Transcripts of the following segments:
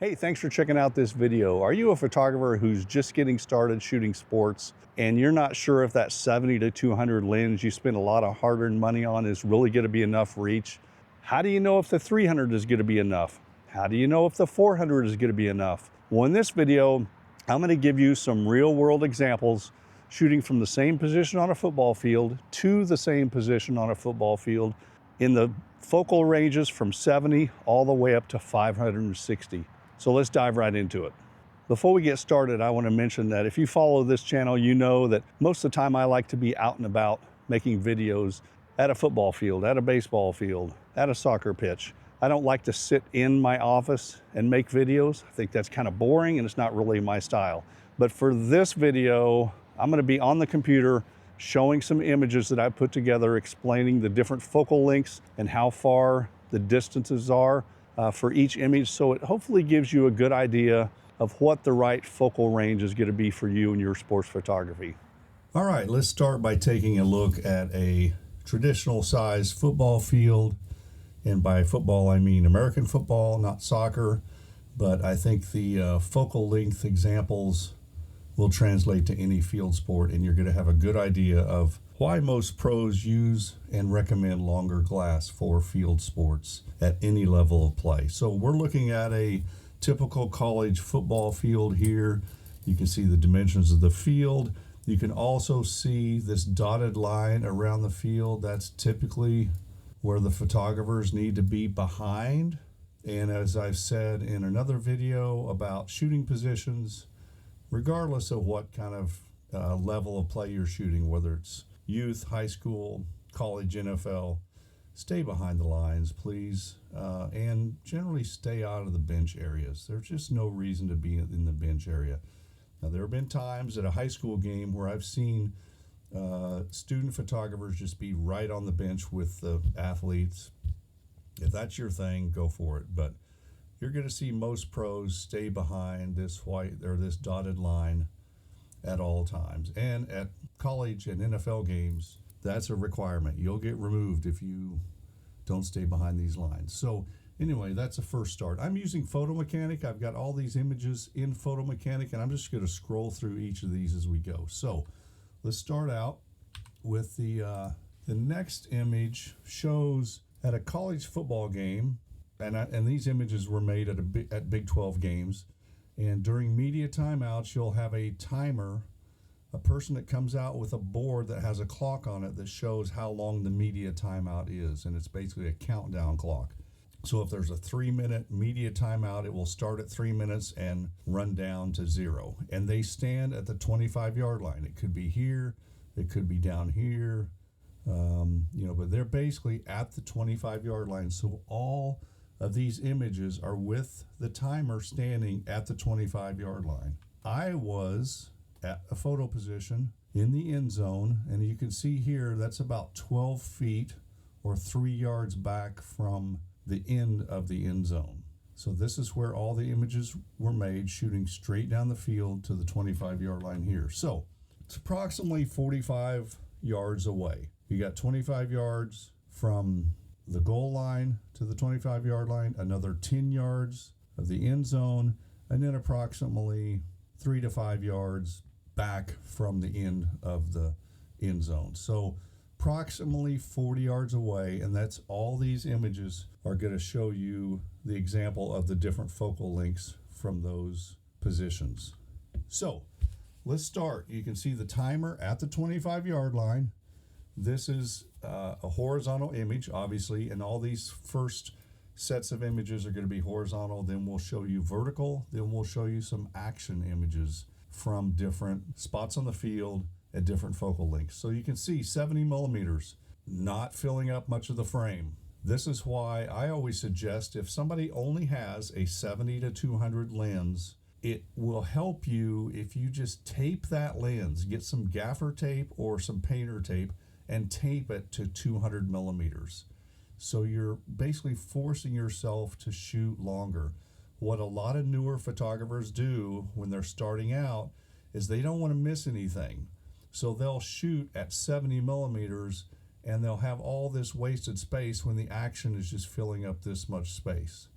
Hey, thanks for checking out this video. Are you a photographer who's just getting started shooting sports and you're not sure if that 70 to 200 lens you spend a lot of hard-earned money on is really going to be enough reach? How do you know if the 300 is going to be enough? How do you know if the 400 is going to be enough? Well, in this video, I'm going to give you some real-world examples shooting from the same position on a football field to the same position on a football field in the focal ranges from 70 all the way up to 560. So let's dive right into it. Before we get started, I want to mention that if you follow this channel, you know that most of the time I like to be out and about making videos at a football field, at a baseball field, at a soccer pitch. I don't like to sit in my office and make videos. I think that's kind of boring and it's not really my style. But for this video, I'm going to be on the computer showing some images that I put together explaining the different focal lengths and how far the distances are for each image, so it hopefully gives you a good idea of what the right focal range is going to be for you in your sports photography. All right, let's start by taking a look at a traditional size football field. And by football, I mean American football, not soccer. But I think the focal length examples will translate to any field sport, and you're going to have a good idea of why most pros use and recommend longer glass for field sports at any level of play. So we're looking at a typical college football field here. You can see the dimensions of the field. You can also see this dotted line around the field. That's typically where the photographers need to be behind. And as I've said in another video about shooting positions, regardless of what kind of level of play you're shooting, whether it's youth, high school, college, NFL, stay behind the lines, please, and generally stay out of the bench areas. There's just no reason to be in the bench area. Now, there have been times at a high school game where I've seen student photographers just be right on the bench with the athletes. If that's your thing, go for it. But you're going to see most pros stay behind this white or this dotted line at all times. And at college and NFL games, that's a requirement. You'll get removed if you don't stay behind these lines. So anyway, that's a first start. I'm using Photo Mechanic. I've got all these images in Photo Mechanic, and I'm just going to scroll through each of these as we go. So let's start out with the next image shows at a college football game, and these images were made at Big 12 games. And during media timeouts, you'll have a timer, a person that comes out with a board that has a clock on it that shows how long the media timeout is. And it's basically a countdown clock. So if there's a 3-minute media timeout, it will start at 3 minutes and run down to 0. And they stand at the 25-yard line. It could be here, it could be down here, but they're basically at the 25-yard line. So all of these images are with the timer standing at the 25-yard line. I was at a photo position in the end zone, and you can see here that's about 12 feet or 3 yards back from the end of the end zone. So this is where all the images were made, shooting straight down the field to the 25-yard line here. So it's approximately 45 yards away. You got 25 yards from the goal line to the 25-yard line, another 10 yards of the end zone, and then approximately 3 to 5 yards back from the end of the end zone. So approximately 40 yards away, and that's all these images are going to show you the example of the different focal lengths from those positions. So let's start. You can see the timer at the 25-yard line. This is a horizontal image, obviously, and all these first sets of images are going to be horizontal. Then we'll show you vertical. Then we'll show you some action images from different spots on the field at different focal lengths. So you can see 70 millimeters, not filling up much of the frame. This is why I always suggest if somebody only has a 70 to 200 lens, it will help you if you just tape that lens, get some gaffer tape or some painter tape, and tape it to 200 millimeters. So you're basically forcing yourself to shoot longer. What a lot of newer photographers do when they're starting out is they don't want to miss anything. So they'll shoot at 70 millimeters and they'll have all this wasted space when the action is just filling up this much space.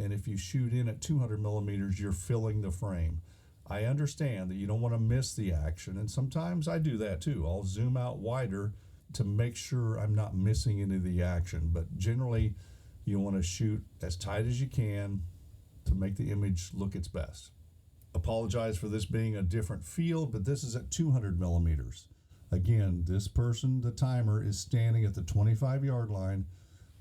And if you shoot in at 200 millimeters, you're filling the frame. I understand that you don't want to miss the action, and sometimes I do that too. I'll zoom out wider to make sure I'm not missing any of the action, but generally you want to shoot as tight as you can to make the image look its best. Apologize for this being a different field, but this is at 200 millimeters. Again, this person, the timer, is standing at the 25-yard line,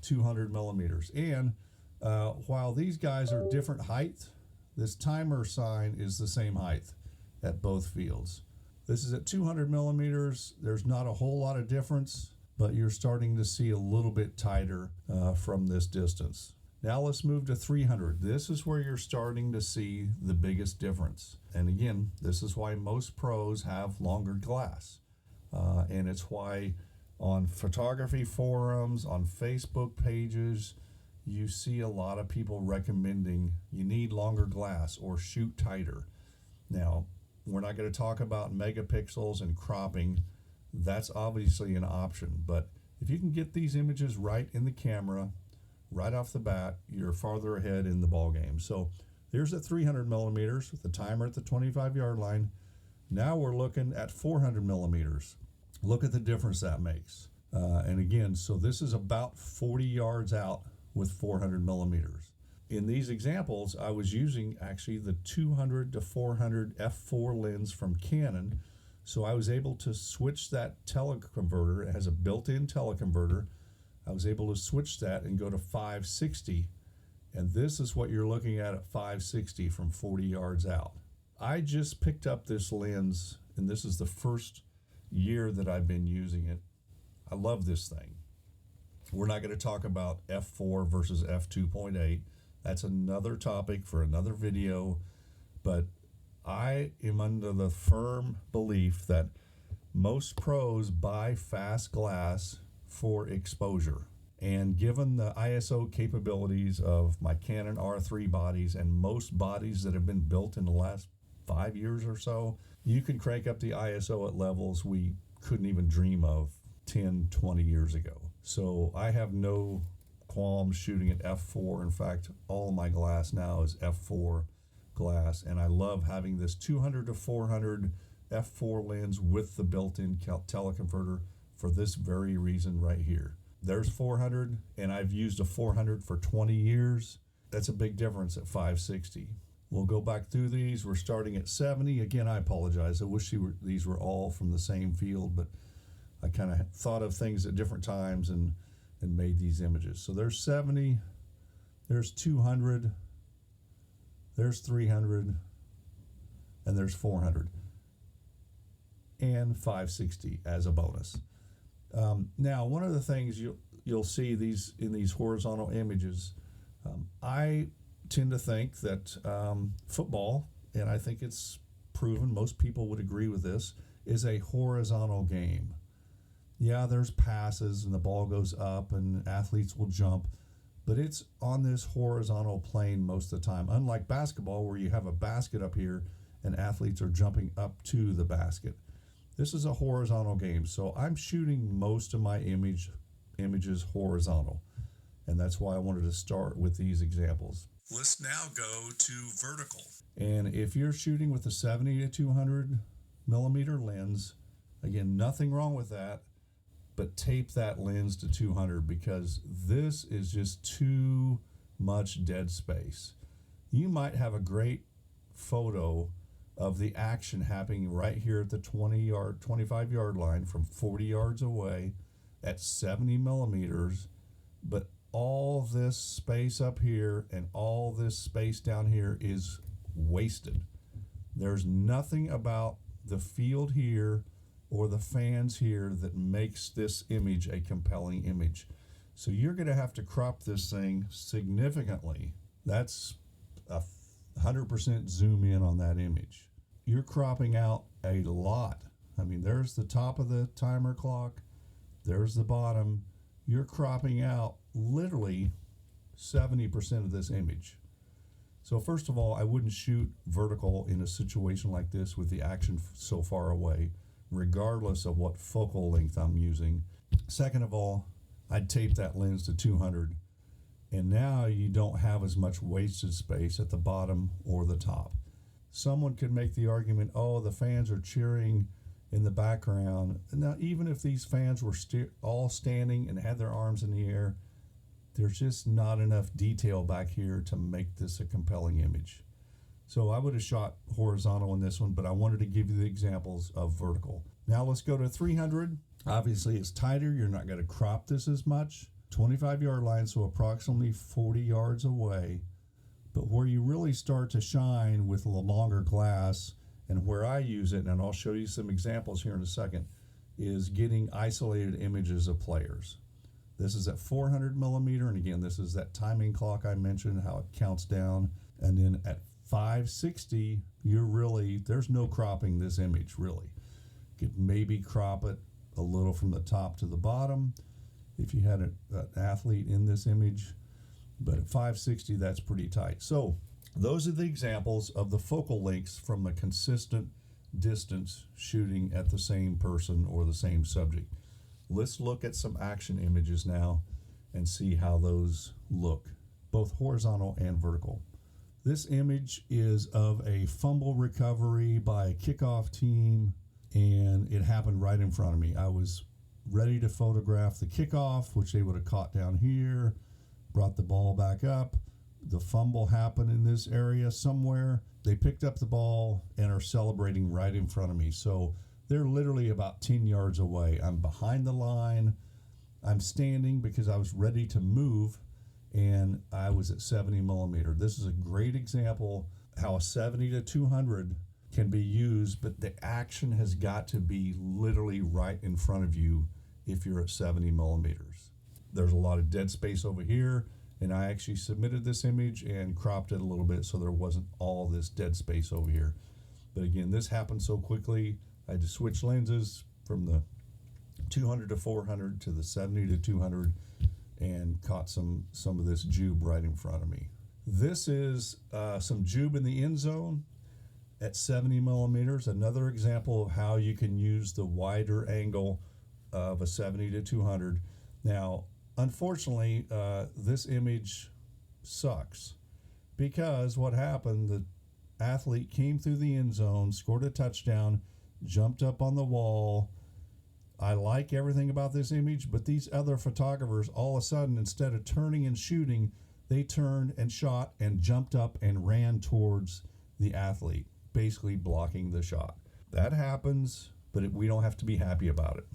200 millimeters. And while these guys are different height, this timer sign is the same height at both fields. This is at 200 millimeters. There's not a whole lot of difference, but you're starting to see a little bit tighter from this distance. Now let's move to 300. This is where you're starting to see the biggest difference. And again, this is why most pros have longer glass. And it's why on photography forums, on Facebook pages, you see a lot of people recommending you need longer glass or shoot tighter. Now, we're not going to talk about megapixels and cropping. That's obviously an option. But if you can get these images right in the camera, right off the bat, you're farther ahead in the ball game. So there's at 300 millimeters with the timer at the 25-yard line. Now we're looking at 400 millimeters. Look at the difference that makes. And again, so this is about 40 yards out with 400 millimeters. In these examples, I was using actually the 200 to 400 f4 lens from Canon. So I was able to switch that teleconverter. It has a built-in teleconverter. I was able to switch that and go to 560. And this is what you're looking at 560 from 40 yards out. I just picked up this lens, and this is the first year that I've been using it. I love this thing. We're not going to talk about f4 versus f2.8. That's another topic for another video. But I am under the firm belief that most pros buy fast glass for exposure. And given the ISO capabilities of my Canon R3 bodies and most bodies that have been built in the last 5 years or so, you can crank up the ISO at levels we couldn't even dream of 10, 20 years ago. So I have no qualms shooting at f4. In fact, all my glass now is f4 glass, and I love having this 200 to 400 f4 lens with the built-in teleconverter for this very reason right here. There's 400, and I've used a 400 for 20 years. That's a big difference at 560. We'll go back through these. We're starting at 70. Again, I apologize. I wish these were all from the same field, but I kind of thought of things at different times and made these images. So there's 70, there's 200, there's 300, and there's 400, and 560 as a bonus. Now, one of the things you'll see in these horizontal images, I tend to think that football, and I think it's proven, most people would agree with this, is a horizontal game. Yeah, there's passes and the ball goes up and athletes will jump, but it's on this horizontal plane most of the time. Unlike basketball, where you have a basket up here and athletes are jumping up to the basket. This is a horizontal game, so I'm shooting most of my images horizontal, and that's why I wanted to start with these examples. Let's now go to vertical. And if you're shooting with a 70 to 200 millimeter lens, again, nothing wrong with that, but tape that lens to 200 because this is just too much dead space. You might have a great photo of the action happening right here at the 25-yard line from 40 yards away at 70 millimeters, but all this space up here and all this space down here is wasted. There's nothing about the field here or the fans here that makes this image a compelling image. So you're going to have to crop this thing significantly. That's a 100% zoom in on that image. You're cropping out a lot. I mean, there's the top of the timer clock, there's the bottom. You're cropping out literally 70% of this image. So first of all, I wouldn't shoot vertical in a situation like this with the action so far away, regardless of what focal length I'm using. Second of all, I'd tape that lens to 200 And now you don't have as much wasted space at the bottom or the top. Someone could make the argument, oh, the fans are cheering in the background. Now, even if these fans were all standing and had their arms in the air, there's just not enough detail back here to make this a compelling image. So I would have shot horizontal in this one, but I wanted to give you the examples of vertical. Now let's go to 300. Obviously it's tighter. You're not going to crop this as much. 25-yard line, so approximately 40 yards away. But where you really start to shine with a longer glass, and where I use it, and I'll show you some examples here in a second, is getting isolated images of players. This is at 400 millimeter, and again, this is that timing clock I mentioned, how it counts down. And then at 560, there's no cropping this image, really. You could maybe crop it a little from the top to the bottom if you had an athlete in this image, but at 560, that's pretty tight. So those are the examples of the focal lengths from a consistent distance shooting at the same person or the same subject. Let's look at some action images now and see how those look, both horizontal and vertical. This image is of a fumble recovery by a kickoff team, and it happened right in front of me. I was ready to photograph the kickoff, which they would have caught down here, brought the ball back up. The fumble happened in this area somewhere. They picked up the ball and are celebrating right in front of me. So they're literally about 10 yards away. I'm behind the line. I'm standing because I was ready to move, and I was at 70 millimeter. This is a great example how a 70 to 200 can be used, but the action has got to be literally right in front of you if you're at 70 millimeters. There's a lot of dead space over here, and I actually submitted this image and cropped it a little bit so there wasn't all this dead space over here. But again, this happened so quickly, I had to switch lenses from the 200 to 400 to the 70 to 200 and caught some of this jube right in front of me. This is some jube in the end zone at 70 millimeters. Another example of how you can use the wider angle of a 70 to 200. Now, unfortunately, this image sucks because what happened, the athlete came through the end zone, scored a touchdown, jumped up on the wall. I like everything about this image, but these other photographers, all of a sudden, instead of turning and shooting, they turned and shot and jumped up and ran towards the athlete, basically blocking the shot. That happens, but we don't have to be happy about it.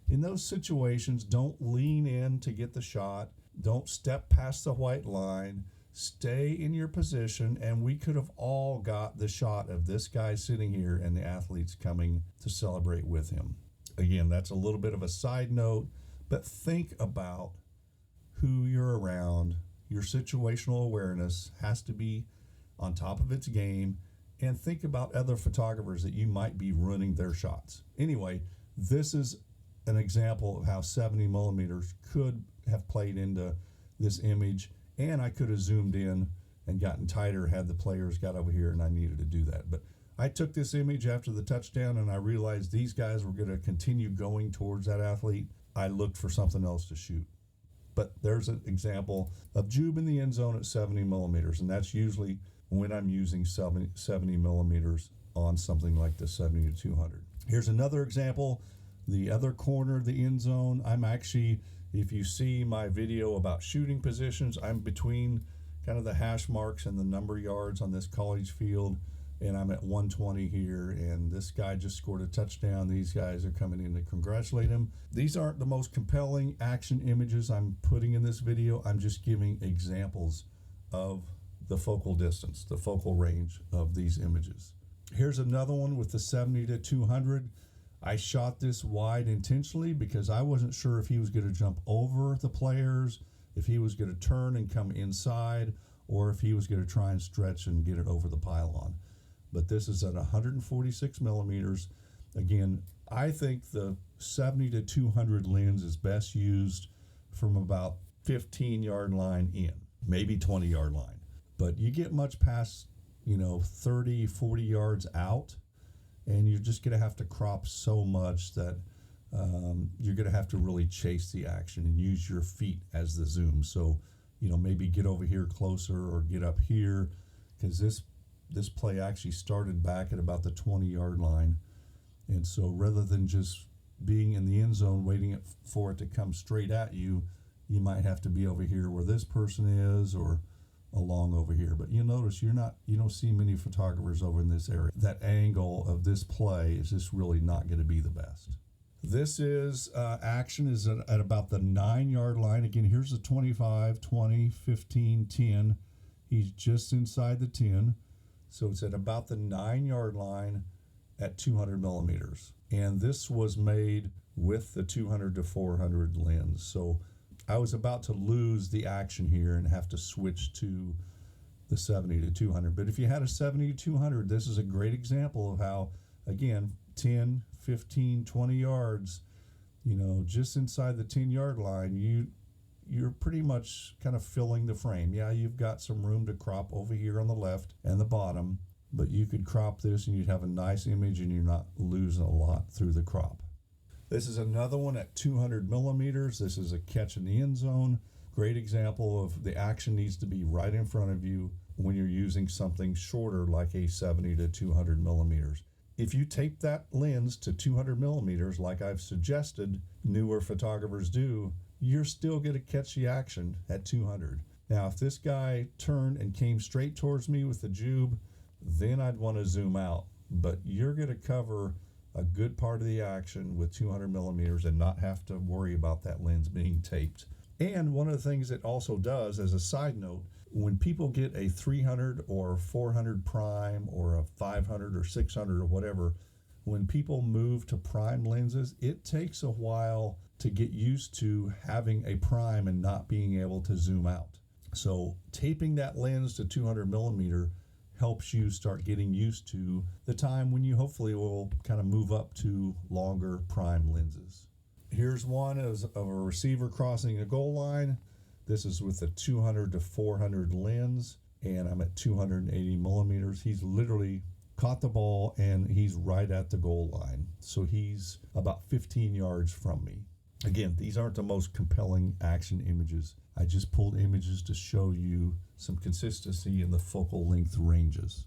In those situations, don't lean in to get the shot. Don't step past the white line. Stay in your position, and we could have all got the shot of this guy sitting here and the athletes coming to celebrate with him. Again, that's a little bit of a side note, but think about who you're around. Your situational awareness has to be on top of its game, and think about other photographers that you might be running their shots. Anyway, this is an example of how 70 millimeters could have played into this image, and I could have zoomed in and gotten tighter had the players got over here and I needed to do that. But I took this image after the touchdown and I realized these guys were going to continue going towards that athlete. I looked for something else to shoot. But there's an example of jube in the end zone at 70 millimeters, and that's usually when I'm using 70 millimeters on something like the 70 to 200. Here's another example, the other corner of the end zone. I'm actually, if you see my video about shooting positions, I'm between kind of the hash marks and the number yards on this college field, and I'm at 120 here, and this guy just scored a touchdown. These guys are coming in to congratulate him. These aren't the most compelling action images I'm putting in this video. I'm just giving examples of the focal distance, the focal range of these images. Here's another one with the 70 to 200. I shot this wide intentionally because I wasn't sure if he was going to jump over the players, if he was going to turn and come inside, or if he was going to try and stretch and get it over the pylon. But this is at 146 millimeters. Again, I think the 70 to 200 lens is best used from about 15-yard line in, maybe 20-yard line. But you get much past, 30, 40 yards out, and you're just going to have to crop so much that you're going to have to really chase the action and use your feet as the zoom. So, maybe get over here closer or get up here, because this play actually started back at about the 20-yard line. And so rather than just being in the end zone waiting for it to come straight at you, you might have to be over here where this person is, or along over here. But you'll notice you don't see many photographers over in this area. That angle of this play is just really not going to be the best. This is action is at about the 9-yard line. Again, here's the 25, 20, 15, 10. He's just inside the 10. So it's at about the 9-yard line at 200 millimeters. And this was made with the 200 to 400 lens. So I was about to lose the action here and have to switch to the 70 to 200. But if you had a 70 to 200, this is a great example of how, again, 10, 15, 20 yards, just inside the 10-yard line, you're pretty much kind of filling the frame. Yeah, you've got some room to crop over here on the left and the bottom, but you could crop this and you'd have a nice image and you're not losing a lot through the crop. This is another one at 200 millimeters. This is a catch in the end zone. Great example of the action needs to be right in front of you when you're using something shorter like a 70 to 200 millimeters. If you tape that lens to 200 millimeters, like I've suggested newer photographers do, you're still going to catch the action at 200. Now, if this guy turned and came straight towards me with the Jube, then I'd want to zoom out. But you're going to cover a good part of the action with 200 millimeters and not have to worry about that lens being taped. And one of the things it also does, as a side note, when people get a 300 or 400 prime or a 500 or 600 or whatever, when people move to prime lenses, it takes a while to get used to having a prime and not being able to zoom out. So taping that lens to 200 millimeter helps you start getting used to the time when you hopefully will kind of move up to longer prime lenses. Here's one of a receiver crossing a goal line. This is with a 200 to 400 lens, and I'm at 280 millimeters. He's literally caught the ball and he's right at the goal line. So he's about 15 yards from me. Again, these aren't the most compelling action images. I just pulled images to show you some consistency in the focal length ranges.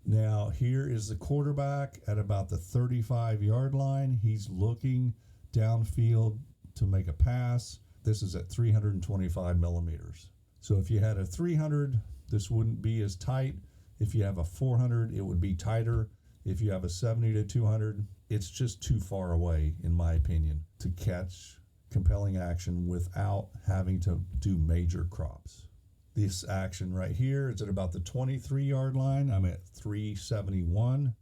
Now, here is the quarterback at about the 35-yard line. He's looking downfield to make a pass. This is at 325 millimeters. So if you had a 300, this wouldn't be as tight. If you have a 400, it would be tighter. If you have a 70 to 200, it's just too far away, in my opinion, to catch compelling action without having to do major crops. This action right here is at about the 23-yard line. I'm at 371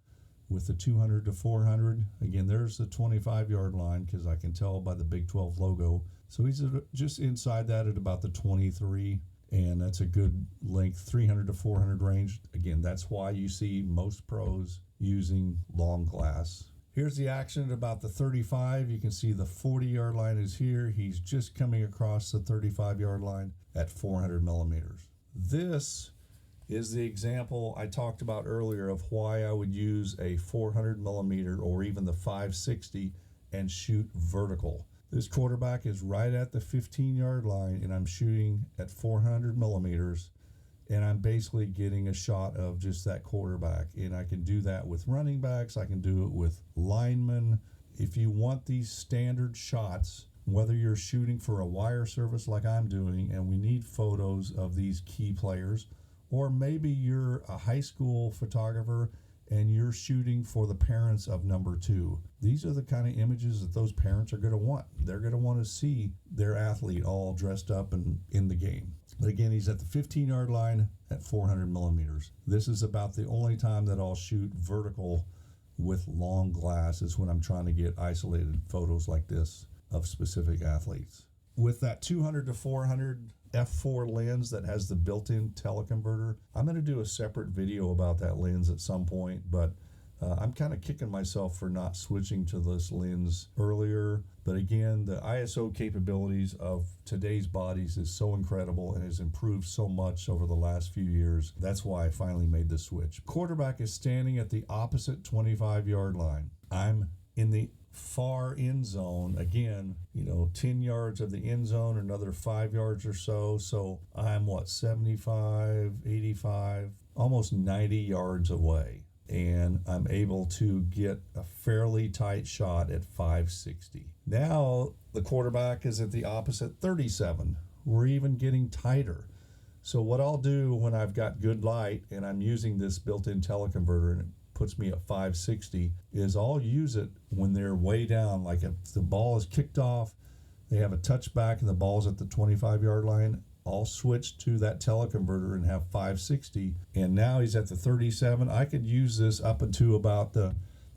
with the 200 to 400. Again, there's the 25-yard line because I can tell by the Big 12 logo. So he's just inside that at about the 23, and that's a good length, 300 to 400 range. Again, that's why you see most pros using long glass. Here's the action at about the 35. You can see the 40-yard line is here. He's just coming across the 35-yard line at 400 millimeters. This is the example I talked about earlier of why I would use a 400 millimeter or even the 560 and shoot vertical. This quarterback is right at the 15-yard line, and I'm shooting at 400 millimeters, and I'm basically getting a shot of just that quarterback. And I can do that with running backs. I can do it with linemen. If you want these standard shots, whether you're shooting for a wire service like I'm doing, and we need photos of these key players, or maybe you're a high school photographer and you're shooting for the parents of number 2. These are the kind of images that those parents are going to want. They're going to want to see their athlete all dressed up and in the game. But again, he's at the 15-yard line at 400 millimeters. This is about the only time that I'll shoot vertical with long glass, is when I'm trying to get isolated photos like this of specific athletes. With that 200 to 400 f4 lens that has the built-in teleconverter, I'm going to do a separate video about that lens at some point, but I'm kind of kicking myself for not switching to this lens earlier. But again, the ISO capabilities of today's bodies is so incredible and has improved so much over the last few years. That's why I finally made the switch. Quarterback is standing at the opposite 25-yard line. I'm in the far end zone, again, 10 yards of the end zone, another 5 yards or so. So I'm 75, 85, almost 90 yards away. And I'm able to get a fairly tight shot at 560. Now the quarterback is at the opposite 37. We're even getting tighter. So what I'll do when I've got good light and I'm using this built-in teleconverter and it puts me at 560 is I'll use it when they're way down, like if the ball is kicked off, they have a touchback and the ball's at the 25-yard line. I'll switch to that teleconverter and have 560. And now he's at the 37. I could use this up into about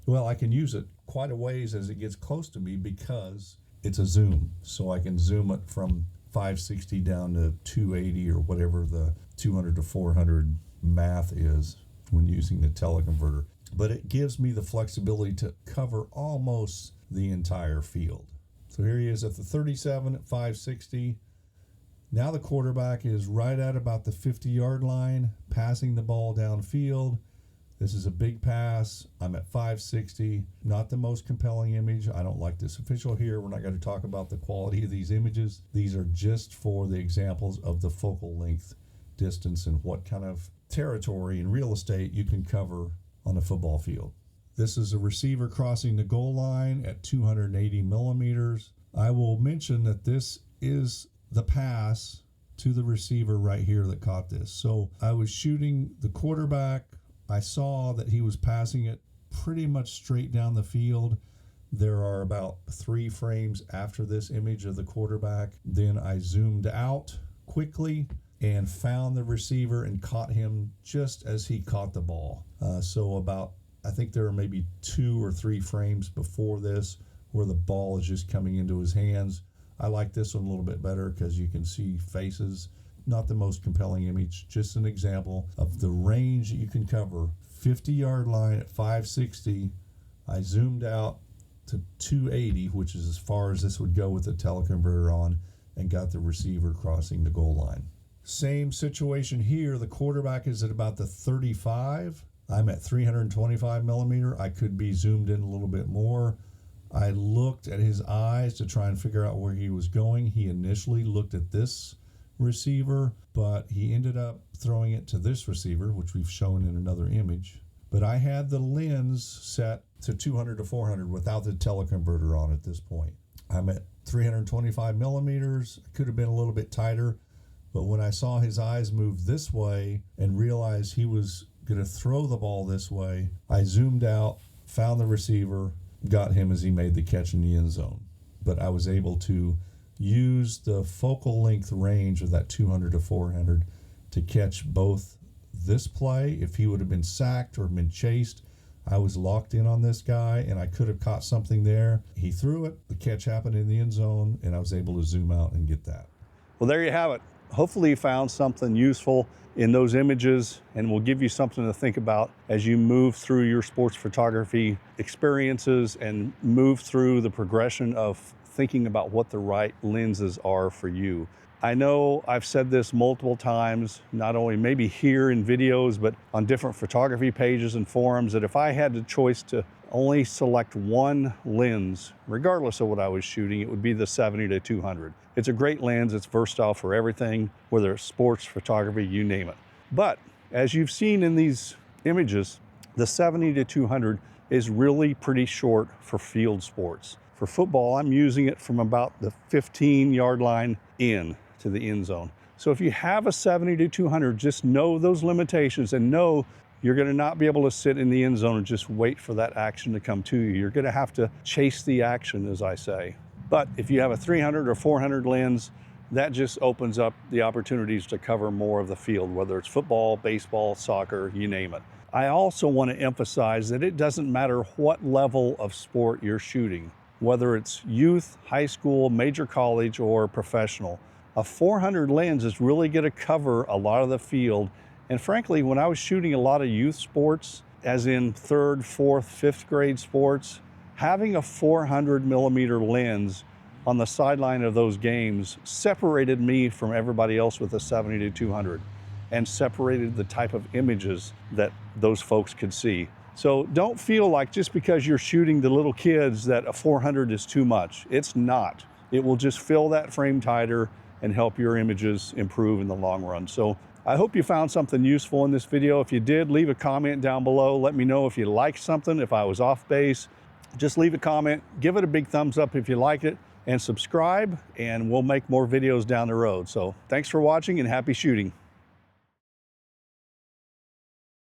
I can use it quite a ways as it gets close to me because it's a zoom. So I can zoom it from 560 down to 280 or whatever the 200 to 400 math is when using the teleconverter. But it gives me the flexibility to cover almost the entire field. So here he is at the 37 at 560. Now the quarterback is right at about the 50-yard line, passing the ball downfield. This is a big pass. I'm at 560. Not the most compelling image. I don't like this official here. We're not going to talk about the quality of these images. These are just for the examples of the focal length distance and what kind of territory and real estate you can cover on a football field. This is a receiver crossing the goal line at 280 millimeters. I will mention that this is the pass to the receiver right here that caught this. So I was shooting the quarterback. I saw that he was passing it pretty much straight down the field. There are about 3 frames after this image of the quarterback. Then I zoomed out quickly and found the receiver and caught him just as he caught the ball. I think there are maybe 2 or 3 frames before this where the ball is just coming into his hands. I like this one a little bit better because you can see faces. Not the most compelling image, just an example of the range that you can cover. 50-yard line at 560. I zoomed out to 280, which is as far as this would go with the teleconverter on, and got the receiver crossing the goal line. Same situation here. The quarterback is at about the 35. I'm at 325 millimeter. I could be zoomed in a little bit more. I looked at his eyes to try and figure out where he was going. He initially looked at this receiver, but he ended up throwing it to this receiver, which we've shown in another image. But I had the lens set to 200 to 400 without the teleconverter on at this point. I'm at 325 millimeters. I could have been a little bit tighter, but when I saw his eyes move this way and realized he was going to throw the ball this way, I zoomed out, found the receiver, got him as he made the catch in the end zone. But I was able to use the focal length range of that 200 to 400 to catch both this play. If he would have been sacked or been chased, I was locked in on this guy and I could have caught something there. He threw it, the catch happened in the end zone, and I was able to zoom out and get that. Well, there you have it. Hopefully you found something useful in those images and will give you something to think about as you move through your sports photography experiences and move through the progression of thinking about what the right lenses are for you. I know I've said this multiple times, not only maybe here in videos, but on different photography pages and forums, that if I had the choice to only select one lens, regardless of what I was shooting, it would be the 70 to 200. It's a great lens. It's versatile for everything, whether it's sports, photography, you name it. But as you've seen in these images, the 70 to 200 is really pretty short for field sports. For football, I'm using it from about the 15-yard line in to the end zone. So if you have a 70 to 200, just know those limitations and know you're going to not be able to sit in the end zone and just wait for that action to come to you. You're going to have to chase the action, as I say. But if you have a 300 or 400 lens, that just opens up the opportunities to cover more of the field, whether it's football, baseball, soccer, you name it. I also want to emphasize that it doesn't matter what level of sport you're shooting, whether it's youth, high school, major college, or professional. A 400 lens is really going to cover a lot of the field. And frankly, when I was shooting a lot of youth sports, as in 3rd, 4th, 5th grade sports, having a 400 millimeter lens on the sideline of those games separated me from everybody else with a 70 to 200 and separated the type of images that those folks could see. So don't feel like just because you're shooting the little kids that a 400 is too much. It's not. It will just fill that frame tighter and help your images improve in the long run. So I hope you found something useful in this video. If you did, leave a comment down below. Let me know if you liked something, if I was off base. Just leave a comment, give it a big thumbs up if you like it, and subscribe, and we'll make more videos down the road. So thanks for watching and happy shooting.